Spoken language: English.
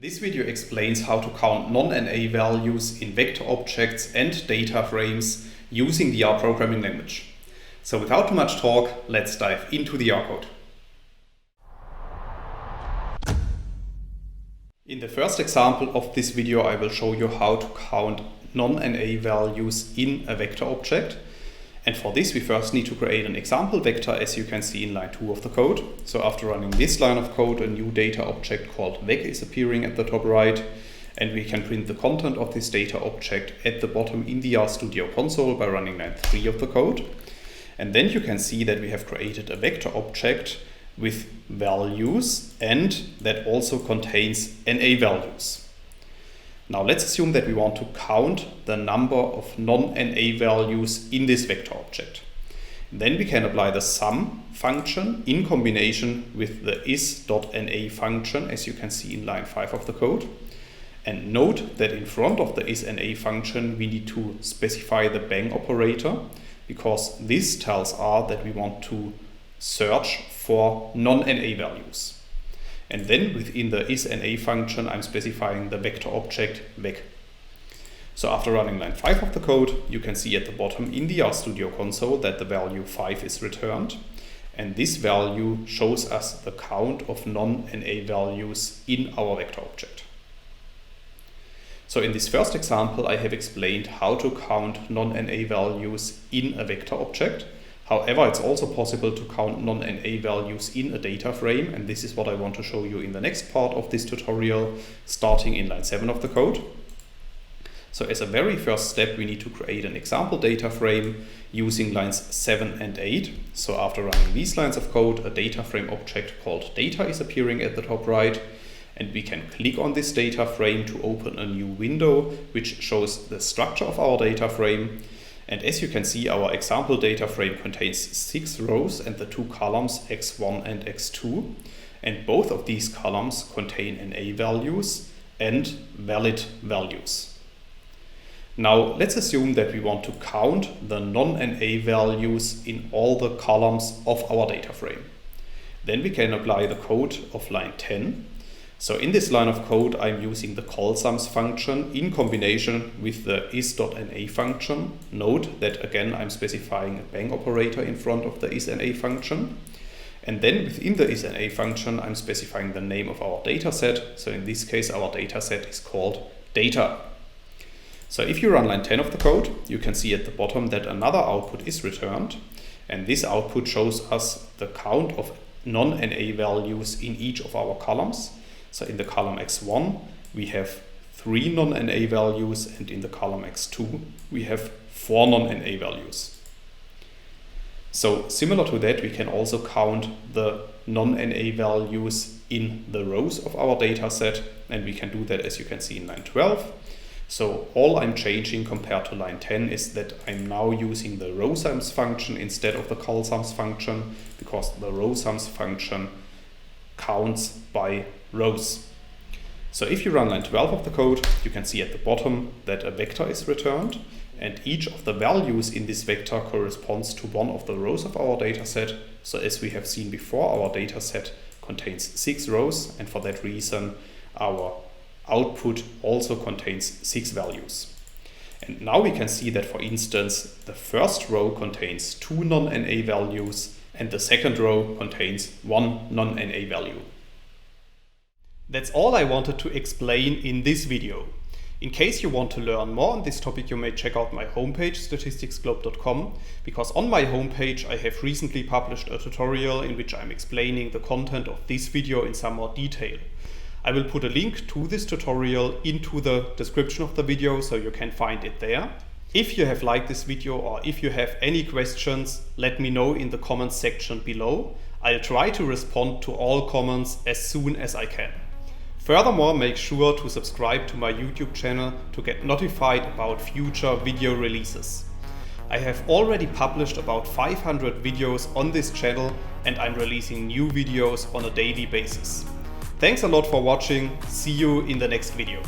This video explains how to count non-NA values in vector objects and data frames using the R programming language. So without too much talk, let's dive into the R code. In the first example of this video, I will show you how to count non-NA values in a vector object. And for this, we first need to create an example vector, as you can see in line 2 of the code. So after running this line of code, a new data object called vec is appearing at the top right. And we can print the content of this data object at the bottom in the RStudio console by running line 3 of the code. And then you can see that we have created a vector object with values, and that also contains NA values. Now let's assume that we want to count the number of non-NA values in this vector object. Then we can apply the sum function in combination with the is.na function, as you can see in line 5 of the code. And note that in front of the is.na function we need to specify the bang operator, because this tells R that we want to search for non-NA values. And then within the is.na function, I'm specifying the vector object vec. So after running line 5 of the code, you can see at the bottom in the RStudio console that the value 5 is returned. And this value shows us the count of non-NA values in our vector object. So in this first example, I have explained how to count non-NA values in a vector object. However, it's also possible to count non-NA values in a data frame, and this is what I want to show you in the next part of this tutorial, starting in line 7 of the code. So as a very first step, we need to create an example data frame using lines 7 and 8. So after running these lines of code, a data frame object called data is appearing at the top right, and we can click on this data frame to open a new window which shows the structure of our data frame. And as you can see, our example data frame contains 6 rows and the 2 columns x1 and x2. And both of these columns contain NA values and valid values. Now let's assume that we want to count the non-NA values in all the columns of our data frame. Then we can apply the code of line 10. So in this line of code, I'm using the colSums function in combination with the is.na function. Note that again, I'm specifying a bang operator in front of the is.na function. And then within the is.na function, I'm specifying the name of our data set. So in this case, our data set is called data. So if you run line 10 of the code, you can see at the bottom that another output is returned. And this output shows us the count of non-NA values in each of our columns. So in the column x1, we have 3 non-NA values, and in the column x2, we have 4 non-NA values. So similar to that, we can also count the non-NA values in the rows of our data set, and we can do that, as you can see, in line 12. So all I'm changing compared to line 10 is that I'm now using the rowSums function instead of the colSums function, because the rowSums function counts by rows. So if you run line 12 of the code, you can see at the bottom that a vector is returned, and each of the values in this vector corresponds to one of the rows of our data set. So as we have seen before, our data set contains 6 rows, and for that reason our output also contains 6 values. And now we can see that, for instance, the first row contains 2 non-NA values and the second row contains 1 non-NA value. That's all I wanted to explain in this video. In case you want to learn more on this topic, you may check out my homepage, statisticsglobe.com, because on my homepage I have recently published a tutorial in which I'm explaining the content of this video in some more detail. I will put a link to this tutorial into the description of the video, so you can find it there. If you have liked this video, or if you have any questions, let me know in the comments section below. I'll try to respond to all comments as soon as I can. Furthermore, make sure to subscribe to my YouTube channel to get notified about future video releases. I have already published about 500 videos on this channel, and I'm releasing new videos on a daily basis. Thanks a lot for watching. See you in the next video.